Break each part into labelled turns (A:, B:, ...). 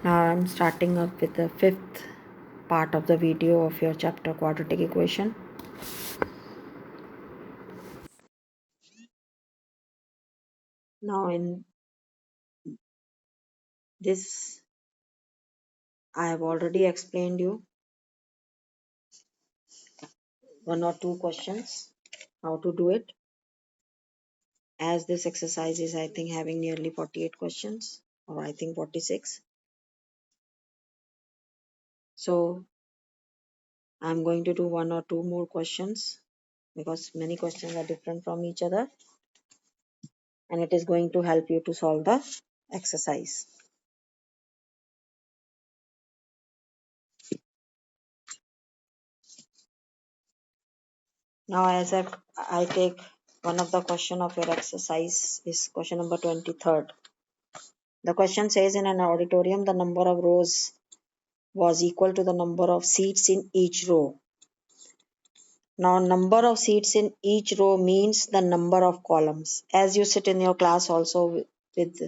A: Now I'm starting up with the fifth part of the video of your chapter quadratic equation. Now in this I have already explained you one or two questions how to do it, as this exercise is I think having nearly 48 questions, or I think 46. So I'm going to do one or two more questions because many questions are different from each other, and it is going to help you to solve the exercise. Now as I take one of the question of your exercise is question number 23rd. The question says, in an auditorium the number of rows was equal to the number of seats in each row. Now number of seats in each row means the number of columns, as you sit in your class also with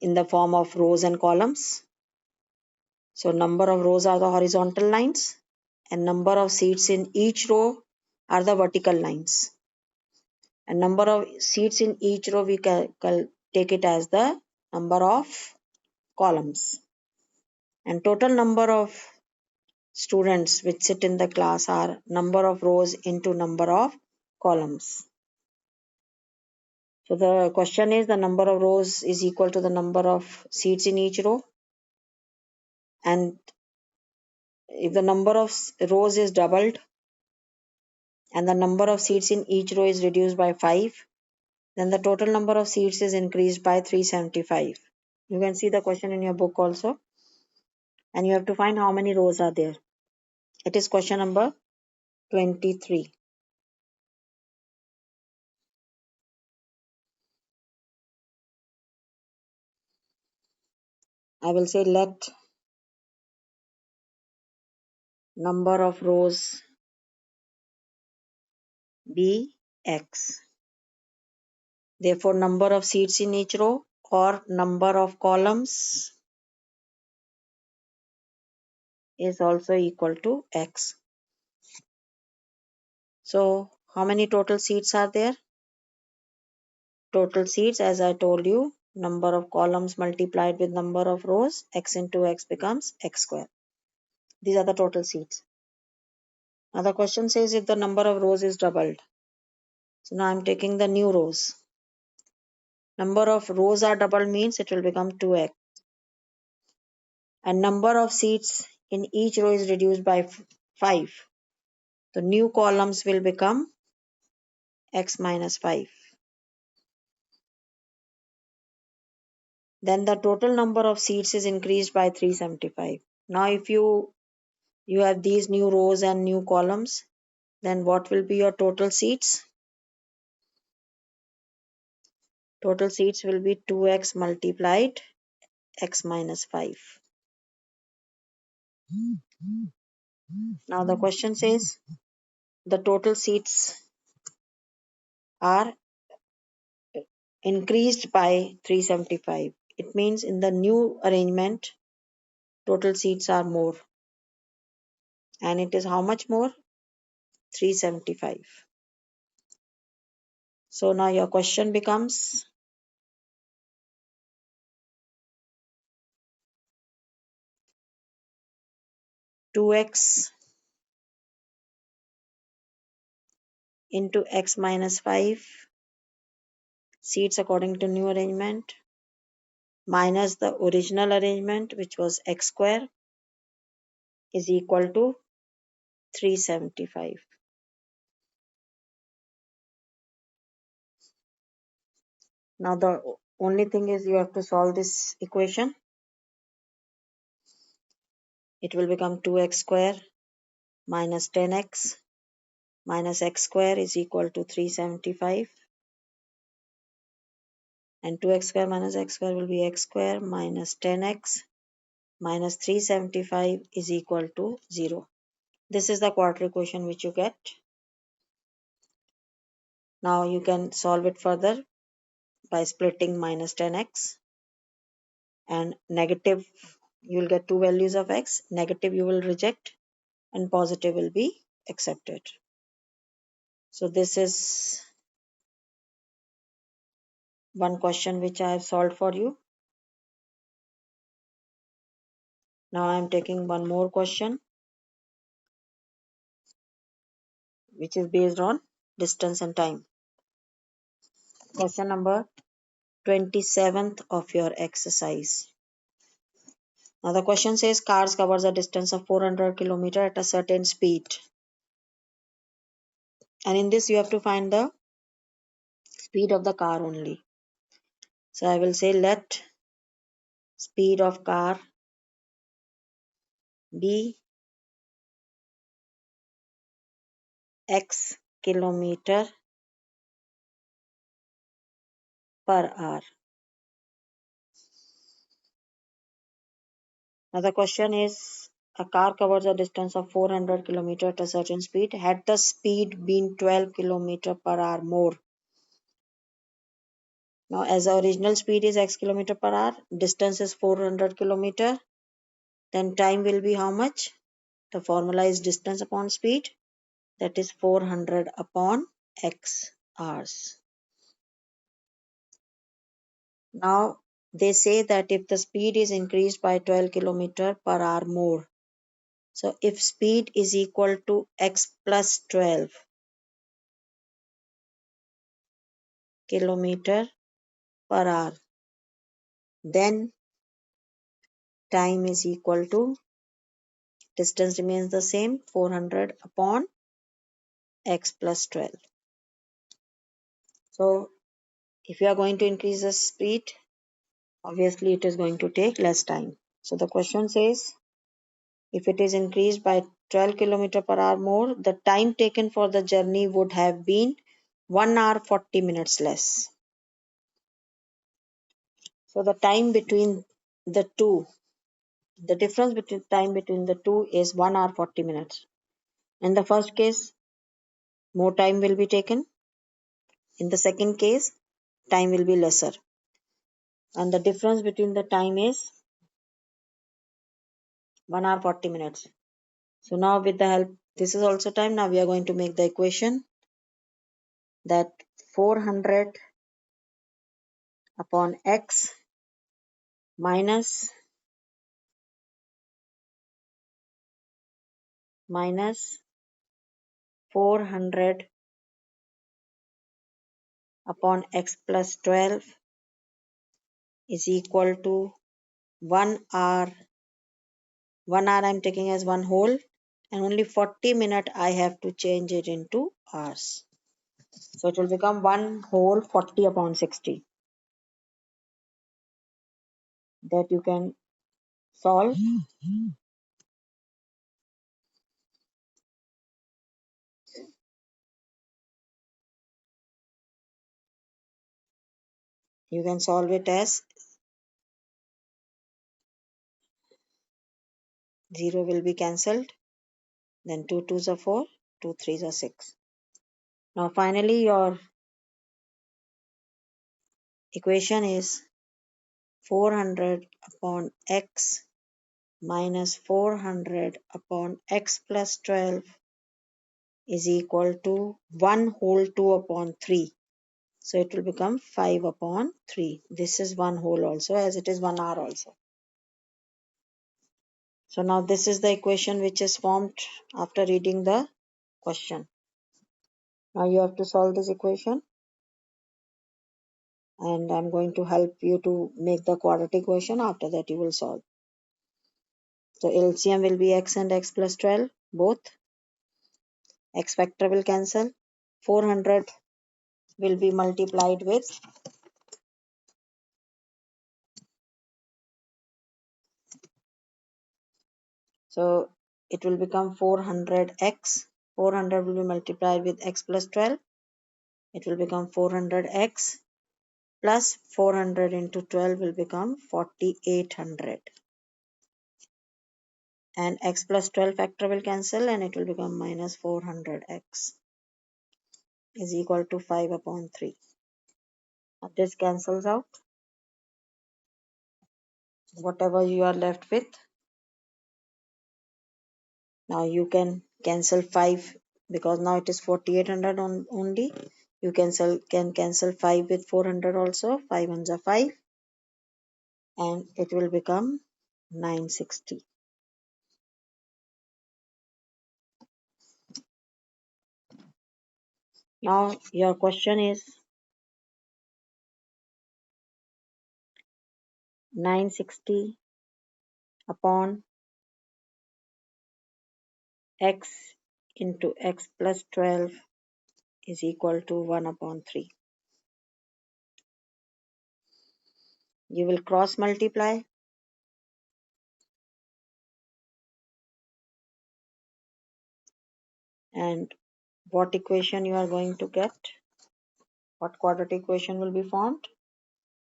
A: in the form of rows and columns. So number of rows are the horizontal lines and number of seats in each row are the vertical lines. And number of seats in each row we can take it as the number of columns. And total number of students which sit in the class are number of rows into number of columns. So the question is, the number of rows is equal to the number of seats in each row, and if the number of rows is doubled and the number of seats in each row is reduced by 5, then the total number of seats is increased by 375. You can see the question in your book also, and you have to find how many rows are there. It is question number 23. I will say let number of rows be x. Therefore, number of seats in each row or number of columns is also equal to x. So, how many total seats are there? Total seats, as I told you, number of columns multiplied with number of rows, x into x becomes x square. These are the total seats. Now the question says if the number of rows is doubled. So now I'm taking the new rows. Number of rows are doubled means it will become 2x. And number of seats in each row is reduced by 5. The new columns will become x minus 5. Then the total number of seats is increased by 375. Now if you have these new rows and new columns, then what will be your total seats? Total seats will be 2x multiplied x minus 5. Now the question says the total seats are increased by 375. It means in the new arrangement total seats are more, and it is how much more? 375. So now your question becomes, two x into x minus 5 seats according to new arrangement minus the original arrangement, which was x square, is equal to 375. Now the only thing is you have to solve this equation. It will become 2x square minus 10x minus x square is equal to 375, and 2x square minus x square will be x square minus 10x minus 375 is equal to 0. This is the quadratic equation which you get. Now you can solve it further by splitting minus 10x and negative You will get two values of x, negative you will reject and positive will be accepted. So this is one question which I have solved for you. Now I am taking one more question which is based on distance and time. Question number 27th of your exercise. Now the question says cars covers a distance of 400 km at a certain speed. And in this you have to find the speed of the car only. So I will say let speed of car be x kilometer per hour. Now the question is a car covers a distance of 400 km at a certain speed. Had the speed been 12 km per hour more. Now as the original speed is x kilometer per hour, distance is 400 km, then time will be how much? The formula is distance upon speed, that is 400 upon x hours. Now they say that if the speed is increased by 12 km per hour more, so if speed is equal to x plus 12 km per hour, then time is equal to, distance remains the same, 400 upon x plus 12. So if you are going to increase the speed, obviously it is going to take less time. So the question says if it is increased by 12 km per hour more, the time taken for the journey would have been 1 hour 40 minutes less. So the time between the two, the difference between time between the two is 1 hour 40 minutes. In the first case, more time will be taken. In the second case, time will be lesser. And the difference between the time is 1 hour 40 minutes. So now with the help, this is also time. Now we are going to make the equation that 400 upon x minus 400 upon x plus 12 is equal to 1 hour. 1 hour I'm taking as one whole, and only 40 minutes I have to change it into hours. So it will become 1 whole 40 upon 60. That you can solve. You can solve it as 0 will be cancelled. Then 2 2s are 4, 2 3s are 6. Now finally your equation is 400 upon x minus 400 upon x plus 12 is equal to 1 whole 2 upon 3. So it will become 5 upon 3. This is 1 whole also, as it is 1 hour also. So now this is the equation which is formed after reading the question. Now you have to solve this equation, and I'm going to help you to make the quadratic equation. After that you will solve. So LCM will be x and x plus 12 both. X factor will cancel. 400 will be multiplied with, so it will become 400x. 400 will be multiplied with x plus 12. It will become 400x plus 400 into 12 will become 4800. And x plus 12 factor will cancel, and it will become minus 400x is equal to 5 upon 3. Now this cancels out. whatever you are left with. Now you can cancel 5 because now it is 4800 only. You can cancel 5 with 400 also. 5 ones are 5 and it will become 960. Now your question is 960 upon x into x plus 12 is equal to 1 upon 3. You will cross multiply and what equation you are going to get? What quadratic equation will be formed?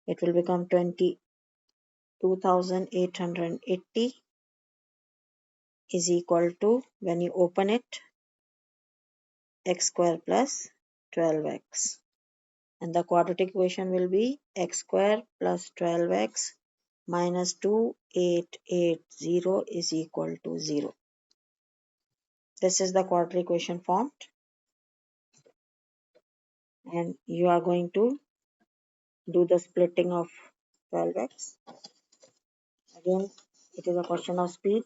A: It will become 22,880 is equal to, when you open it, x square plus 12x. And the quadratic equation will be x square plus 12x minus 2880 is equal to 0. This is the quadratic equation formed. And you are going to do the splitting of 12x. Again, it is a question of speed.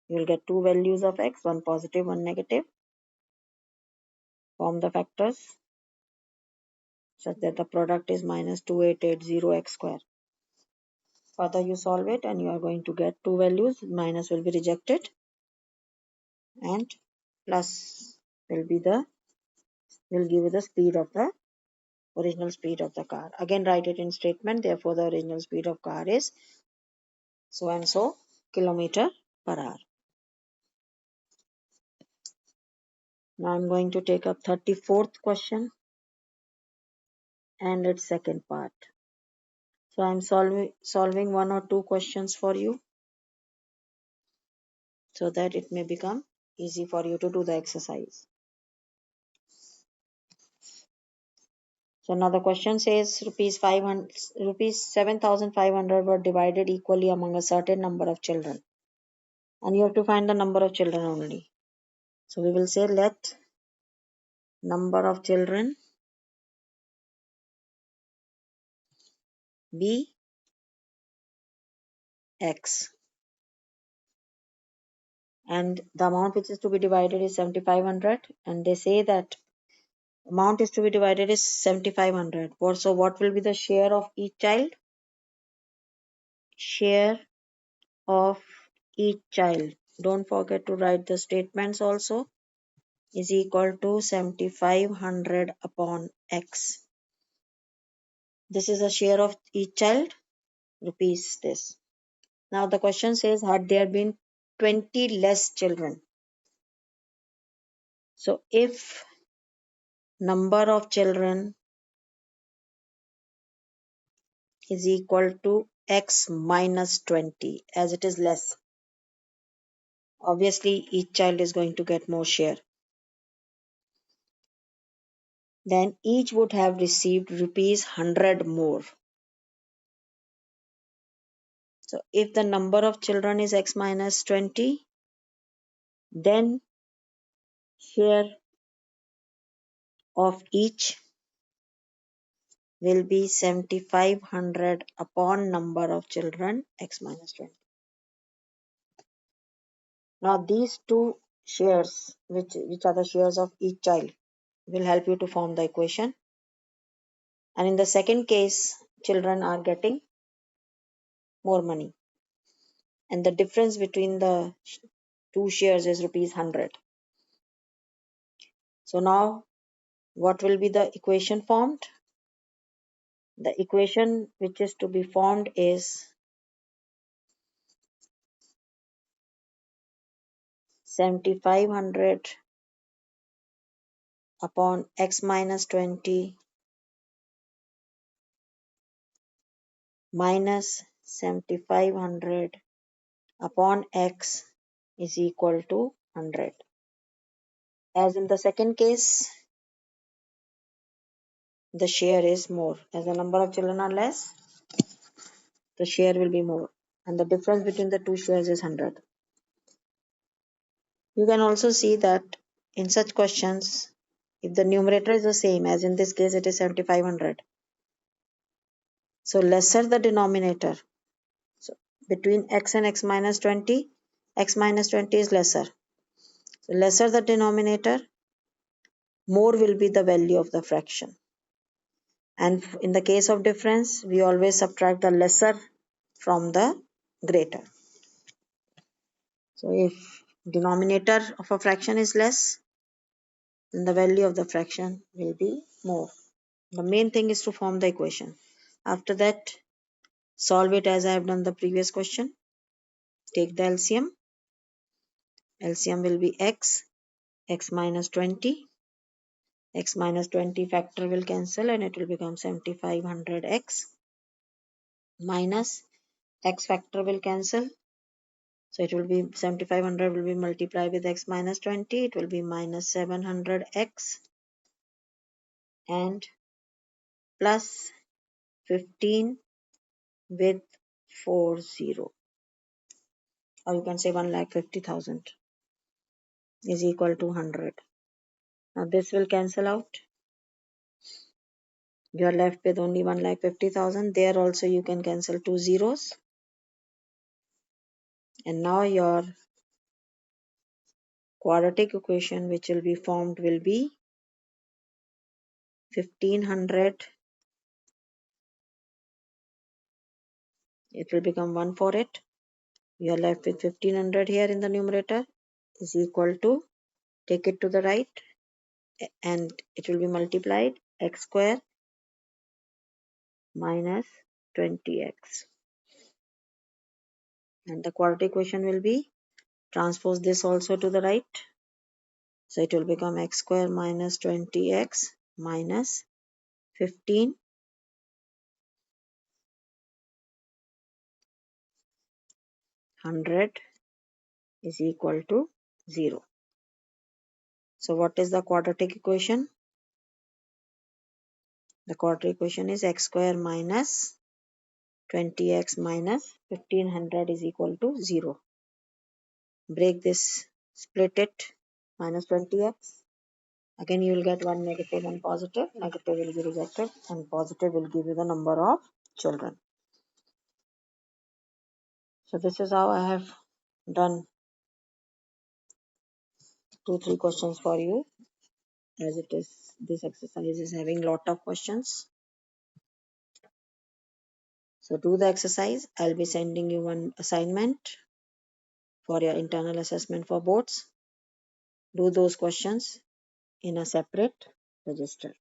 A: You will get two values of x, one positive, one negative. Form the factors such that the product is minus 2880x square. Further you solve it and you are going to get two values. Minus will be rejected and plus will give you the speed of the original speed of the car. Again write it in statement. Therefore the original speed of car is so and so kilometer per hour. Now I'm going to take up 34th question and its second part. So I'm solving one or two questions for you so that it may become easy for you to do the exercise. So now the question says rupees 7,500 were divided equally among a certain number of children. And you have to find the number of children only. So we will say let number of children be x. And the amount which is to be divided is 7,500. And they say that amount is to be divided is 7,500. So what will be the share of each child? Share of each child. Don't forget to write the statements also. Is equal to 7,500 upon x. This is the share of each child, rupees this. Now the question says, had there been 20 less children? So if number of children is equal to x minus 20, as it is less, obviously each child is going to get more share. Then each would have received rupees 100 more. So if the number of children is x minus 20, then share of each will be 7,500 upon number of children x minus 20. Now these two shares, which are the shares of each child, will help you to form the equation. And in the second case, children are getting more money. And the difference between the two shares is rupees 100. So now what will be the equation formed? The equation which is to be formed is 7,500 upon x minus 20 minus 7,500 upon x is equal to 100. As in the second case, the share is more. As the number of children are less, the share will be more. and the difference between the two shares is 100. You can also see that in such questions, if the numerator is the same, as in this case it is 7500, so lesser the denominator. So between x and x minus 20, x minus 20 is lesser. So lesser the denominator, more will be the value of the fraction. And in the case of difference, we always subtract the lesser from the greater. So if denominator of a fraction is less, then the value of the fraction will be more. The main thing is to form the equation. After that, solve it as I have done the previous question. Take the LCM. LCM will be x minus 20. X minus 20 factor will cancel and it will become 7500x minus x factor will cancel. So it will be 7500 will be multiplied with x minus 20. It will be minus 700x and plus 15 with 40. Or you can say 1,50,000 is equal to 100. Now this will cancel out. You are left with only 1,50,000. There also you can cancel two zeros. And now your quadratic equation which will be formed will be 1500. It will become 1 for it. You are left with 1500 here in the numerator is equal to, take it to the right and it will be multiplied x square minus 20x. And the quadratic equation will be, transpose this also to the right. So it will become x square minus 20x minus 1500 is equal to 0. So what is the quadratic equation? The quadratic equation is x square minus 20x minus 1500 is equal to 0. Break this, split it, minus 20x. Again you will get one negative, one positive. Negative will be rejected and positive will give you the number of children. So this is how I have done 2-3 questions for you, as it is, this exercise is having lot of questions. So do the exercise. I'll be sending you one assignment for your internal assessment for boards. Do those questions in a separate register.